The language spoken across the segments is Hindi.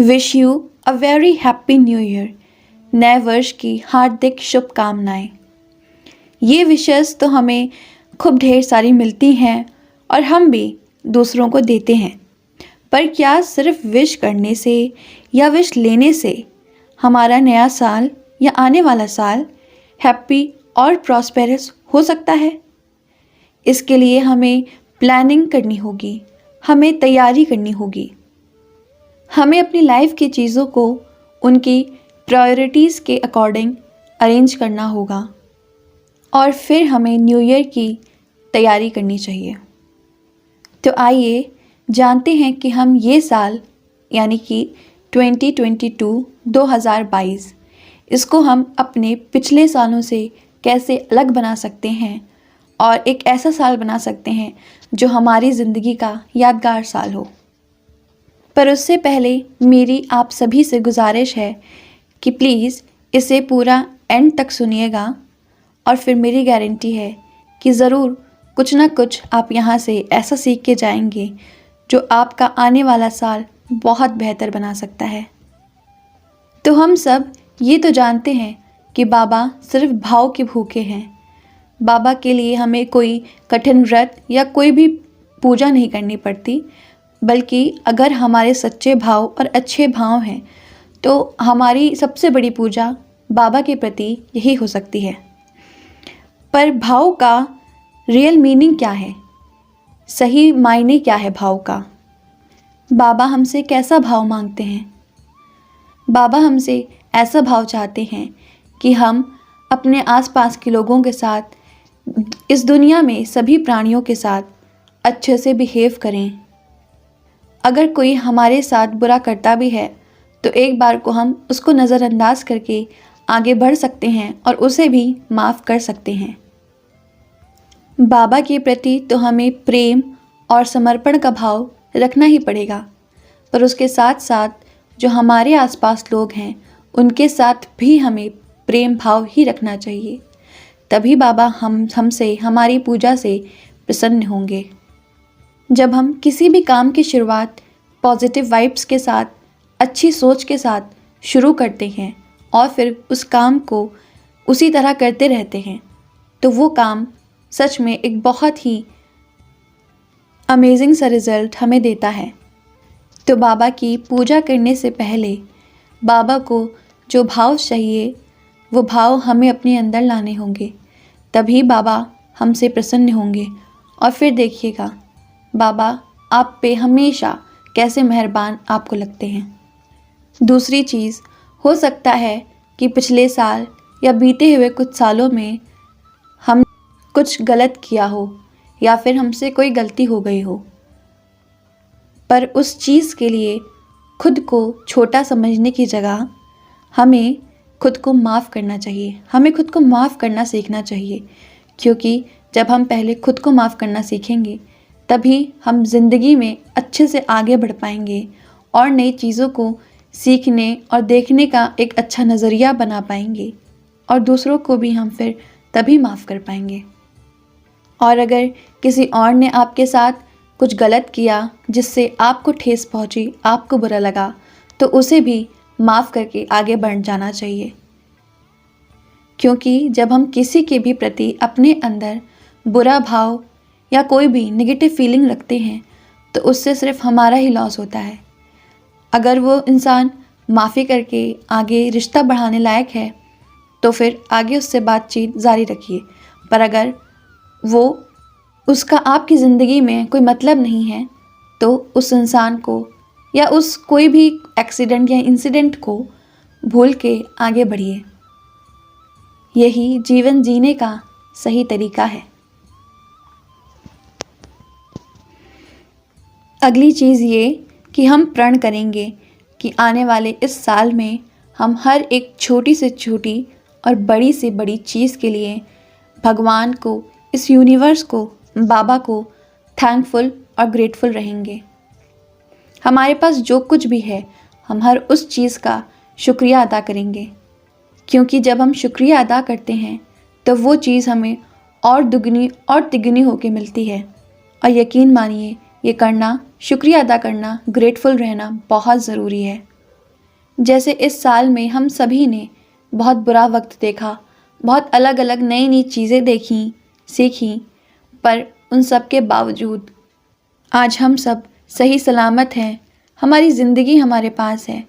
Wish you a very happy new year. नए वर्ष की हार्दिक शुभकामनाएं। ये विशेस तो हमें खूब ढेर सारी मिलती हैं और हम भी दूसरों को देते हैं, पर क्या सिर्फ विश करने से या विश लेने से हमारा नया साल या आने वाला साल हैप्पी और प्रॉस्पेरस हो सकता है? इसके लिए हमें प्लानिंग करनी होगी, हमें तैयारी करनी होगी। हमें अपनी लाइफ की चीज़ों को उनकी प्रायोरिटीज़ के अकॉर्डिंग अरेंज करना होगा और फिर हमें न्यू ईयर की तैयारी करनी चाहिए। तो आइए जानते हैं कि हम ये साल यानी कि 2022 इसको हम अपने पिछले सालों से कैसे अलग बना सकते हैं और एक ऐसा साल बना सकते हैं जो हमारी ज़िंदगी का यादगार साल हो। पर उससे पहले मेरी आप सभी से गुजारिश है कि प्लीज़ इसे पूरा एंड तक सुनिएगा और फिर मेरी गारंटी है कि ज़रूर कुछ ना कुछ आप यहाँ से ऐसा सीख के जाएंगे जो आपका आने वाला साल बहुत बेहतर बना सकता है। तो हम सब ये तो जानते हैं कि बाबा सिर्फ भाव के भूखे हैं। बाबा के लिए हमें कोई कठिन व्रत या कोई भी पूजा नहीं करनी पड़ती, बल्कि अगर हमारे सच्चे भाव और अच्छे भाव हैं तो हमारी सबसे बड़ी पूजा बाबा के प्रति यही हो सकती है। पर भाव का रियल मीनिंग क्या है? सही मायने क्या है भाव का? बाबा हमसे कैसा भाव मांगते हैं? बाबा हमसे ऐसा भाव चाहते हैं कि हम अपने आसपास के लोगों के साथ, इस दुनिया में सभी प्राणियों के साथ अच्छे से बिहेव करें। अगर कोई हमारे साथ बुरा करता भी है तो एक बार को हम उसको नज़रअंदाज करके आगे बढ़ सकते हैं और उसे भी माफ़ कर सकते हैं। बाबा के प्रति तो हमें प्रेम और समर्पण का भाव रखना ही पड़ेगा, पर उसके साथ साथ जो हमारे आसपास लोग हैं उनके साथ भी हमें प्रेम भाव ही रखना चाहिए। तभी बाबा हमसे, हमारी पूजा से प्रसन्न होंगे। जब हम किसी भी काम की शुरुआत पॉजिटिव वाइब्स के साथ, अच्छी सोच के साथ शुरू करते हैं और फिर उस काम को उसी तरह करते रहते हैं तो वो काम सच में एक बहुत ही अमेजिंग सा रिज़ल्ट हमें देता है। तो बाबा की पूजा करने से पहले बाबा को जो भाव चाहिए वो भाव हमें अपने अंदर लाने होंगे, तभी बाबा हमसे प्रसन्न होंगे। और फिर देखिएगा बाबा आप पे हमेशा कैसे मेहरबान आपको लगते हैं। दूसरी चीज़, हो सकता है कि पिछले साल या बीते हुए कुछ सालों में हम कुछ गलत किया हो या फिर हमसे कोई गलती हो गई हो, पर उस चीज़ के लिए खुद को छोटा समझने की जगह हमें खुद को माफ़ करना चाहिए। हमें खुद को माफ़ करना सीखना चाहिए, क्योंकि जब हम पहले खुद को माफ़ करना सीखेंगे तभी हम ज़िंदगी में अच्छे से आगे बढ़ पाएंगे और नई चीज़ों को सीखने और देखने का एक अच्छा नज़रिया बना पाएंगे और दूसरों को भी हम फिर तभी माफ़ कर पाएंगे। और अगर किसी और ने आपके साथ कुछ गलत किया जिससे आपको ठेस पहुंची, आपको बुरा लगा, तो उसे भी माफ़ करके आगे बढ़ जाना चाहिए। क्योंकि जब हम किसी के भी प्रति अपने अंदर बुरा भाव या कोई भी नेगेटिव फीलिंग रखते हैं तो उससे सिर्फ हमारा ही लॉस होता है। अगर वो इंसान माफ़ी करके आगे रिश्ता बढ़ाने लायक है तो फिर आगे उससे बातचीत जारी रखिए, पर अगर वो उसका आपकी ज़िंदगी में कोई मतलब नहीं है तो उस इंसान को या उस कोई भी एक्सीडेंट या इंसिडेंट को भूल के आगे बढ़िए। यही जीवन जीने का सही तरीका है। अगली चीज़ ये कि हम प्रण करेंगे कि आने वाले इस साल में हम हर एक छोटी से छोटी और बड़ी से बड़ी चीज़ के लिए भगवान को, इस यूनिवर्स को, बाबा को थैंकफुल और ग्रेटफुल रहेंगे। हमारे पास जो कुछ भी है हम हर उस चीज़ का शुक्रिया अदा करेंगे, क्योंकि जब हम शुक्रिया अदा करते हैं तो वो चीज़ हमें और दुगनी और तिगुनी होके मिलती है। और यकीन मानिए ये करना, शुक्रिया अदा करना, ग्रेटफुल रहना बहुत ज़रूरी है। जैसे इस साल में हम सभी ने बहुत बुरा वक्त देखा, बहुत अलग अलग नई नई चीज़ें देखी, सीखी, पर उन सब के बावजूद आज हम सब सही सलामत हैं, हमारी ज़िंदगी हमारे पास है।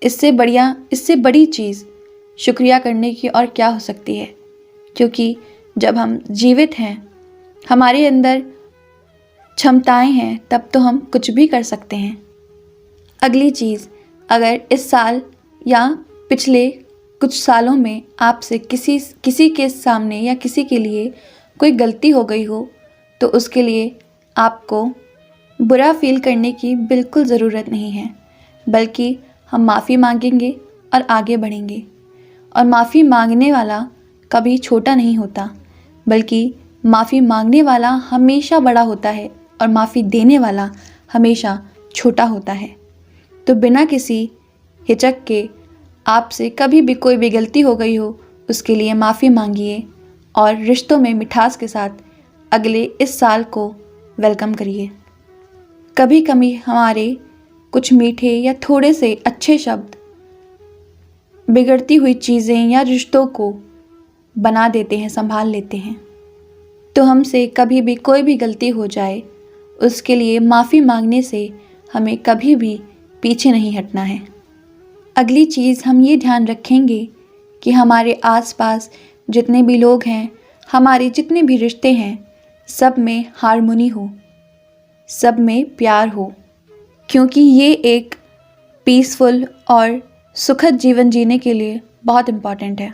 इससे बड़ी चीज़ शुक्रिया करने की और क्या हो सकती है, क्योंकि जब हम जीवित हैं, हमारे अंदर क्षमताएं हैं, तब तो हम कुछ भी कर सकते हैं। अगली चीज़, अगर इस साल या पिछले कुछ सालों में आपसे किसी के सामने या किसी के लिए कोई गलती हो गई हो, तो उसके लिए आपको बुरा फील करने की बिल्कुल ज़रूरत नहीं है, बल्कि हम माफ़ी मांगेंगे और आगे बढ़ेंगे। और माफ़ी मांगने वाला कभी छोटा नहीं होता, बल्कि माफ़ी मांगने वाला हमेशा बड़ा होता है और माफ़ी देने वाला हमेशा छोटा होता है। तो बिना किसी हिचक के आपसे कभी भी कोई भी गलती हो गई हो, उसके लिए माफ़ी मांगिए और रिश्तों में मिठास के साथ अगले इस साल को वेलकम करिए। कभी कभी हमारे कुछ मीठे या थोड़े से अच्छे शब्द बिगड़ती हुई चीज़ें या रिश्तों को बना देते हैं, संभाल लेते हैं। तो हमसे कभी भी कोई भी गलती हो जाए, उसके लिए माफ़ी मांगने से हमें कभी भी पीछे नहीं हटना है। अगली चीज़, हम ये ध्यान रखेंगे कि हमारे आसपास जितने भी लोग हैं, हमारे जितने भी रिश्ते हैं, सब में हार्मोनी हो, सब में प्यार हो, क्योंकि ये एक पीसफुल और सुखद जीवन जीने के लिए बहुत इम्पॉर्टेंट है।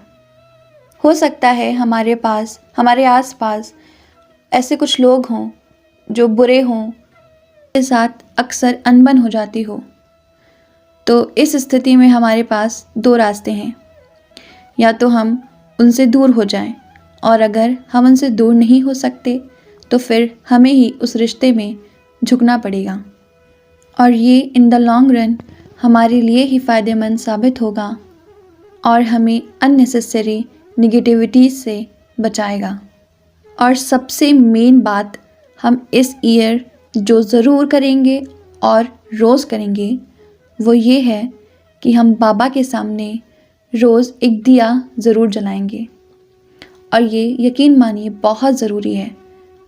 हो सकता है हमारे आसपास ऐसे कुछ लोग हों जो बुरे हों, के साथ अक्सर अनबन हो जाती हो। तो इस स्थिति में हमारे पास दो रास्ते हैं, या तो हम उनसे दूर हो जाएं, और अगर हम उनसे दूर नहीं हो सकते तो फिर हमें ही उस रिश्ते में झुकना पड़ेगा, और ये इन द लॉन्ग रन हमारे लिए ही फ़ायदेमंद साबित होगा और हमें अननेसेसरी निगेटिविटी से बचाएगा। और सबसे मेन बात हम इस ईयर जो ज़रूर करेंगे और रोज़ करेंगे, वो ये है कि हम बाबा के सामने रोज़ एक दिया ज़रूर जलाएंगे। और ये यकीन मानिए बहुत ज़रूरी है,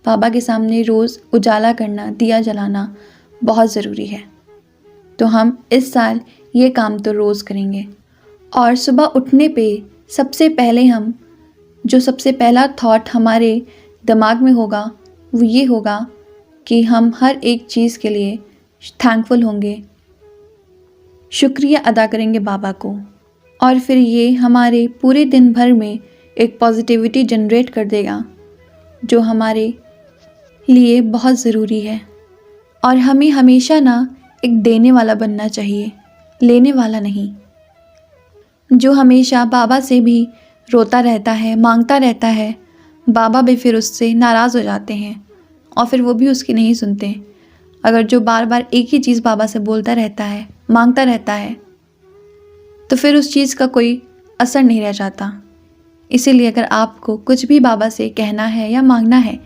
बाबा के सामने रोज़ उजाला करना, दिया जलाना बहुत ज़रूरी है। तो हम इस साल ये काम तो रोज़ करेंगे। और सुबह उठने पे सबसे पहला थॉट हमारे दिमाग में होगा, वो ये होगा कि हम हर एक चीज़ के लिए थैंकफुल होंगे, शुक्रिया अदा करेंगे बाबा को। और फिर ये हमारे पूरे दिन भर में एक पॉजिटिविटी जनरेट कर देगा, जो हमारे लिए बहुत ज़रूरी है। और हमें हमेशा ना एक देने वाला बनना चाहिए, लेने वाला नहीं। जो हमेशा बाबा से भी रोता रहता है, मांगता रहता है, बाबा भी फिर उससे नाराज़ हो जाते हैं और फिर वो भी उसकी नहीं सुनते। अगर जो बार बार एक ही चीज़ बाबा से बोलता रहता है, मांगता रहता है, तो फिर उस चीज़ का कोई असर नहीं रह जाता। इसीलिए अगर आपको कुछ भी बाबा से कहना है या मांगना है,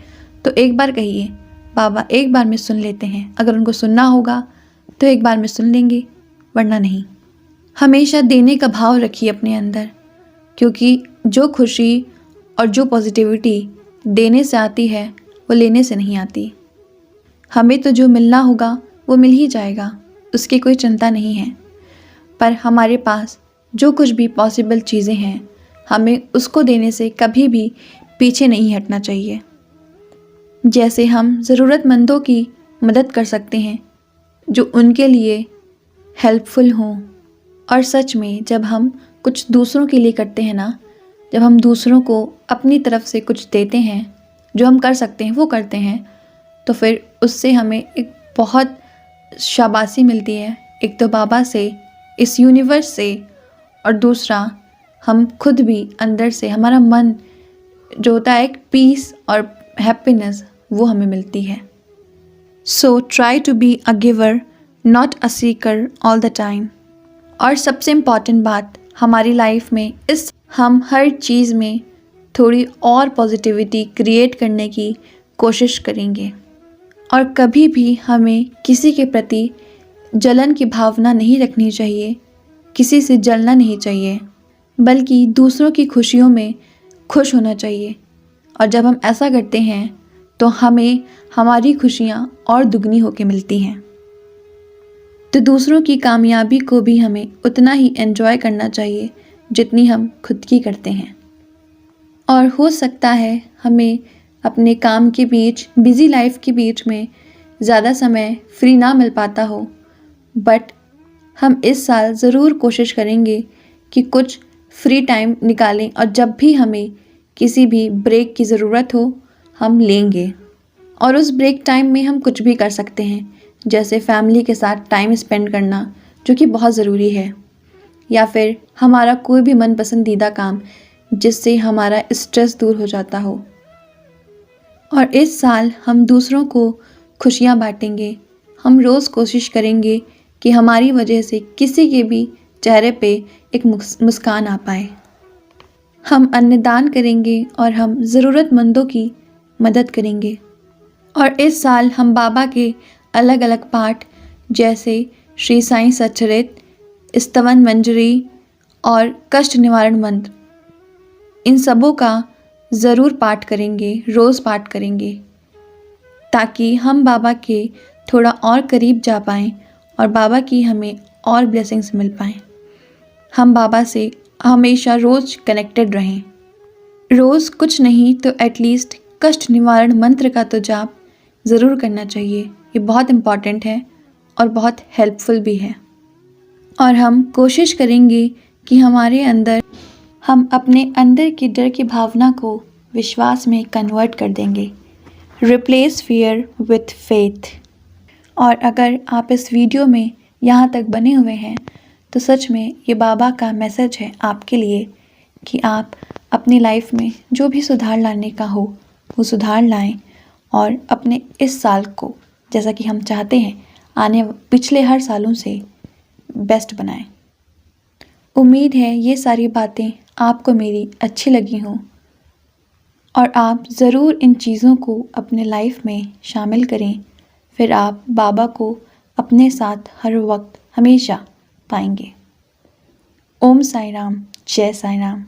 तो एक बार कहिए, बाबा एक बार में सुन लेते हैं। अगर उनको सुनना होगा तो एक बार में सुन लेंगे, वरना नहीं। हमेशा देने का भाव रखिए अपने अंदर, क्योंकि जो खुशी और जो पॉजिटिविटी देने से आती है, वो लेने से नहीं आती। हमें तो जो मिलना होगा वो मिल ही जाएगा, उसकी कोई चिंता नहीं है। पर हमारे पास जो कुछ भी पॉसिबल चीज़ें हैं, हमें उसको देने से कभी भी पीछे नहीं हटना चाहिए। जैसे हम ज़रूरतमंदों की मदद कर सकते हैं, जो उनके लिए हेल्पफुल हों। और सच में जब हम कुछ दूसरों के लिए करते हैं ना, जब हम दूसरों को अपनी तरफ से कुछ देते हैं, जो हम कर सकते हैं वो करते हैं, तो फिर उससे हमें एक बहुत शाबाशी मिलती है। एक तो बाबा से, इस यूनिवर्स से, और दूसरा हम खुद भी अंदर से, हमारा मन जो होता है एक पीस और हैप्पीनेस, वो हमें मिलती है। So try to be a giver, not a seeker all the time. और सबसे इम्पॉर्टेंट बात हमारी लाइफ में, हम हर चीज़ में थोड़ी और पॉजिटिविटी क्रिएट करने की कोशिश करेंगे। और कभी भी हमें किसी के प्रति जलन की भावना नहीं रखनी चाहिए, किसी से जलना नहीं चाहिए, बल्कि दूसरों की खुशियों में खुश होना चाहिए। और जब हम ऐसा करते हैं तो हमें हमारी खुशियाँ और दुगनी होकर मिलती हैं। तो दूसरों की कामयाबी को भी हमें उतना ही एंजॉय करना चाहिए जितनी हम खुद की करते हैं। और हो सकता है हमें अपने काम के बीच, बिज़ी लाइफ के बीच में ज़्यादा समय फ्री ना मिल पाता हो, बट हम इस साल ज़रूर कोशिश करेंगे कि कुछ फ्री टाइम निकालें और जब भी हमें किसी भी ब्रेक की ज़रूरत हो हम लेंगे। और उस ब्रेक टाइम में हम कुछ भी कर सकते हैं, जैसे फैमिली के साथ टाइम स्पेंड करना जो कि बहुत ज़रूरी है, या फिर हमारा कोई भी मन पसंदीदा काम जिससे हमारा स्ट्रेस दूर हो जाता हो। और इस साल हम दूसरों को खुशियाँ बांटेंगे। हम रोज़ कोशिश करेंगे कि हमारी वजह से किसी के भी चेहरे पे एक मुस्कान आ पाए। हम अन्नदान करेंगे और हम ज़रूरतमंदों की मदद करेंगे। और इस साल हम बाबा के अलग अलग पाठ जैसे श्री साईं सच्चरित, स्तवन मंजरी और कष्ट निवारण मंत्र, इन सबों का ज़रूर पाठ करेंगे, रोज़ पाठ करेंगे, ताकि हम बाबा के थोड़ा और करीब जा पाएँ और बाबा की हमें और ब्लेसिंग्स मिल पाएँ। हम बाबा से हमेशा रोज़ कनेक्टेड रहें। रोज़ कुछ नहीं तो एटलीस्ट कष्ट निवारण मंत्र का तो जाप ज़रूर करना चाहिए। ये बहुत इम्पॉर्टेंट है और बहुत हेल्पफुल भी है। और हम कोशिश करेंगे कि हम अपने अंदर की डर की भावना को विश्वास में कन्वर्ट कर देंगे। Replace fear with faith. और अगर आप इस वीडियो में यहाँ तक बने हुए हैं तो सच में ये बाबा का मैसेज है आपके लिए कि आप अपनी लाइफ में जो भी सुधार लाने का हो वो सुधार लाएं और अपने इस साल को, जैसा कि हम चाहते हैं, पिछले हर सालों से बेस्ट बनाएं। उम्मीद है ये सारी बातें आपको मेरी अच्छी लगी हों और आप ज़रूर इन चीज़ों को अपने लाइफ में शामिल करें। फिर आप बाबा को अपने साथ हर वक्त हमेशा पाएंगे। ओम साई राम, जय साई राम।